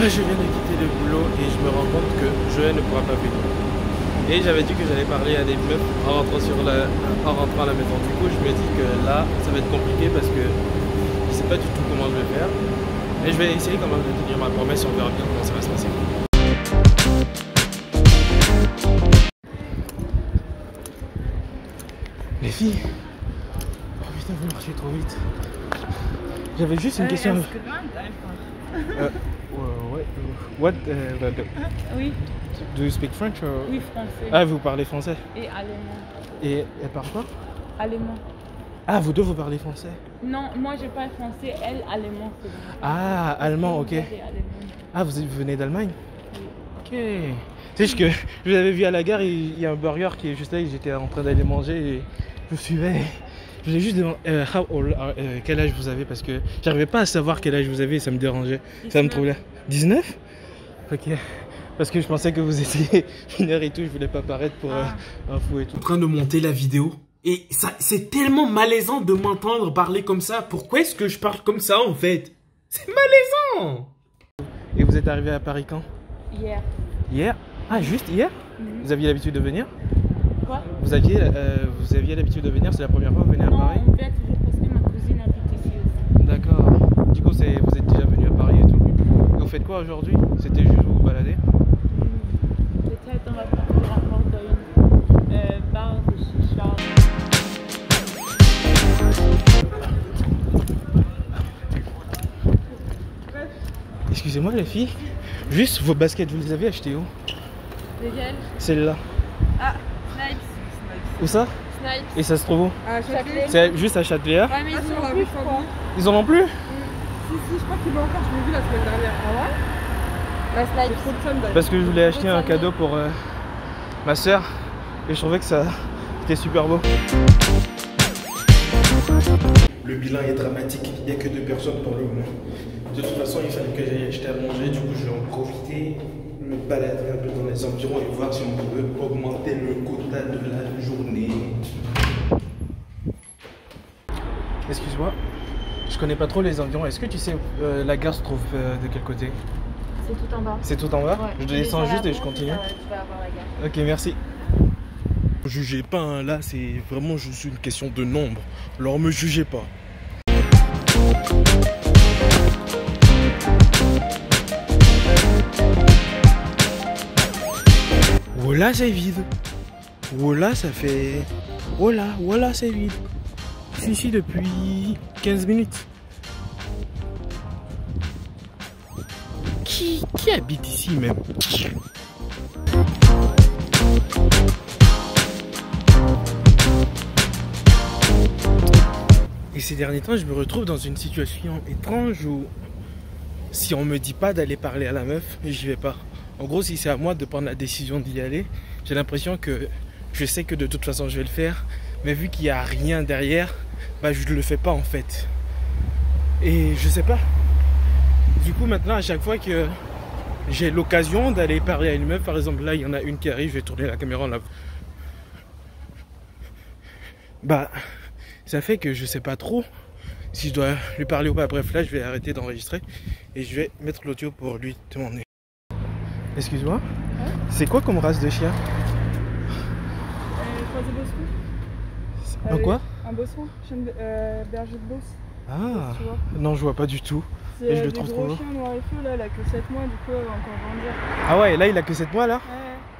Je viens de quitter le boulot et je me rends compte que Joël ne pourra pas venir. Et j'avais dit que j'allais parler à des meufs en rentrant à la maison. Du coup, je me dis que là, ça va être compliqué parce que je sais pas du tout comment je vais faire. Mais je vais essayer quand même de tenir ma promesse et on verra bien comment ça va se passer. Les filles. Oh putain, vous marchez trop vite. J'avais juste une question. Ouais. What? Oui. Do you speak French? Or... Oui, français. Ah, vous parlez français? Et allemand. Et elle parle quoi? Allemand. Ah, vous deux, vous parlez français? Non, moi je parle français, elle allemand. Ah, allemand, ok. Ah, vous venez d'Allemagne? Oui. Ok. C'est juste que je vous avais vu à la gare, il y a un burger qui est juste là, j'étais en train d'aller manger et je me suivais. Je voulais juste demander quel âge vous avez parce que j'arrivais pas à savoir quel âge vous avez et ça me dérangeait. 19. Ça me troublait. 19? Ok. Parce que je pensais que vous étiez mineur et tout, je voulais pas paraître pour un fou et tout. En train de monter la vidéo et ça, c'est tellement malaisant de m'entendre parler comme ça. Pourquoi est-ce que je parle comme ça en fait? C'est malaisant. Et vous êtes arrivé à Paris quand? Hier. Hier? Ah, juste hier? Vous aviez l'habitude de venir? Quoi? Vous aviez l'habitude de venir? C'est la première fois que vous venez à Paris? Non, en fait, parce que ma cousine habite ici aussi. D'accord. Du coup, vous êtes déjà venu à Paris et tout. Et vous faites quoi aujourd'hui? C'était juste vous balader? Peut-être on va partir encore dans une bar de chicha. Excusez-moi les filles, juste vos baskets, vous les avez achetées où? Lesquelles? Celle-là. Ah, Snipes. Où ça? Snipes. Et ça se trouve où? À Châtelet. C'est juste à Châtelet. Ouais, mais ils en ont plus, je crois. Ils en ont plus? Si, je crois qu'ils l'ont encore, je l'ai vu la semaine dernière. Ah ouais? La Snipes. Trop de fun d'ailleurs. Parce que je voulais acheter un cadeau pour ma soeur et je trouvais que ça c'était super beau. Le bilan est dramatique, il n'y a que 2 personnes pour le moment. De toute façon, il fallait que j'aille acheter à manger, du coup je vais en profiter, me balader un peu dans les environs et voir si on peut augmenter le quota de la journée. Excuse-moi, je connais pas trop les environs. Est-ce que tu sais la gare se trouve de quel côté? C'est tout en bas. C'est tout en bas? Ouais. Je descends juste et je continue. Tu vas avoir la gare. Ok, merci. Jugez pas, hein, là c'est vraiment juste une question de nombre. Alors me jugez pas. Voilà, c'est vide. Voilà, ça fait... Voilà, c'est vide. Je suis ici depuis 15 minutes. Qui habite ici même? Et ces derniers temps, je me retrouve dans une situation étrange où si on me dit pas d'aller parler à la meuf, j'y vais pas. En gros, si c'est à moi de prendre la décision d'y aller, j'ai l'impression que je sais que de toute façon je vais le faire, mais vu qu'il n'y a rien derrière, bah je le fais pas en fait. Et je sais pas. Du coup, maintenant, à chaque fois que j'ai l'occasion d'aller parler à une meuf, par exemple là, il y en a une qui arrive, je vais tourner la caméra là. Bah, ça fait que je sais pas trop si je dois lui parler ou pas. Bref, là, je vais arrêter d'enregistrer et je vais mettre l'audio pour lui demander. Excuse-moi, c'est quoi comme race de chien? Croisé Boston. Un quoi? Un bosson, berger de Beauce. Ah, Tu vois. non, je vois pas du tout. Et je le trouve trop beau. C'est un gros chien noir et feu, là, il a que 7 mois, du coup, elle va encore grandir. Ah ouais, là, il a que 7 mois là? Ouais.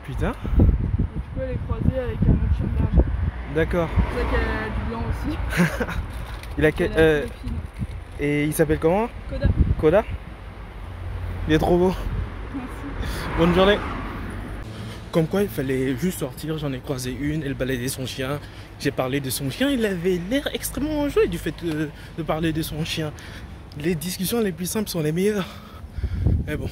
Putain. Et du coup, elle est croisée avec un autre chien berger. D'accord. C'est ça qu'elle a du blanc aussi. Il a Elle quel... a Philippine. Et il s'appelle comment? Koda. Koda? Il est trop beau. Merci. Bonne journée. Comme quoi, il fallait juste sortir. J'en ai croisé une, elle baladait son chien. J'ai parlé de son chien. Il avait l'air extrêmement enjoué du fait de parler de son chien. Les discussions les plus simples sont les meilleures. Mais bon,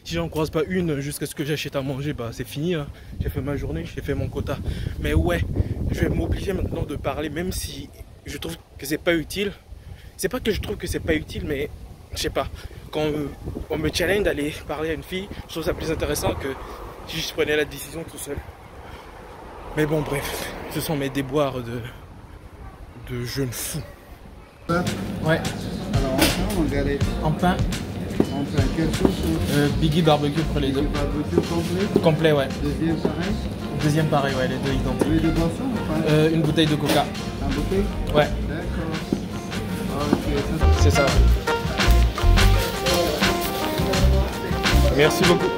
si j'en croise pas une jusqu'à ce que j'achète à manger, bah c'est fini. Hein. J'ai fait ma journée, j'ai fait mon quota. Mais ouais, je vais m'obliger maintenant de parler, même si je trouve que c'est pas utile. C'est pas que je trouve que c'est pas utile, mais je sais pas. Quand on me challenge d'aller parler à une fille, je trouve ça plus intéressant que si je prenais la décision tout seul. Mais bon, bref, ce sont mes déboires de jeune fou. Ouais. Alors en pain ou en galette? En pain. En Complet. Quelle sauce? Biggie barbecue pour les deux. Barbecue complet. Complet, ouais. Deuxième pareil. Deuxième pareil, ouais, les deux identiques. Vous voulez de boisson ou pas? Une bouteille de coca. Un bouteille? Ouais, D'accord. Ok, ça c'est ça. Merci beaucoup.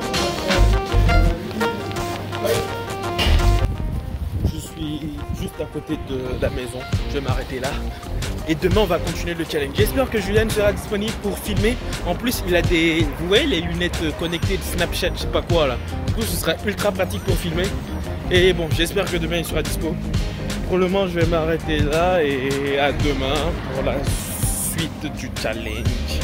Je suis juste à côté de la maison. Je vais m'arrêter là. Et demain, on va continuer le challenge. J'espère que Julien sera disponible pour filmer. En plus, il a des... Vous voyez les lunettes connectées de Snapchat, je sais pas quoi là. Du coup, ce sera ultra pratique pour filmer. Et bon, j'espère que demain, il sera dispo. Pour le moment, je vais m'arrêter là. Et à demain pour la suite du challenge.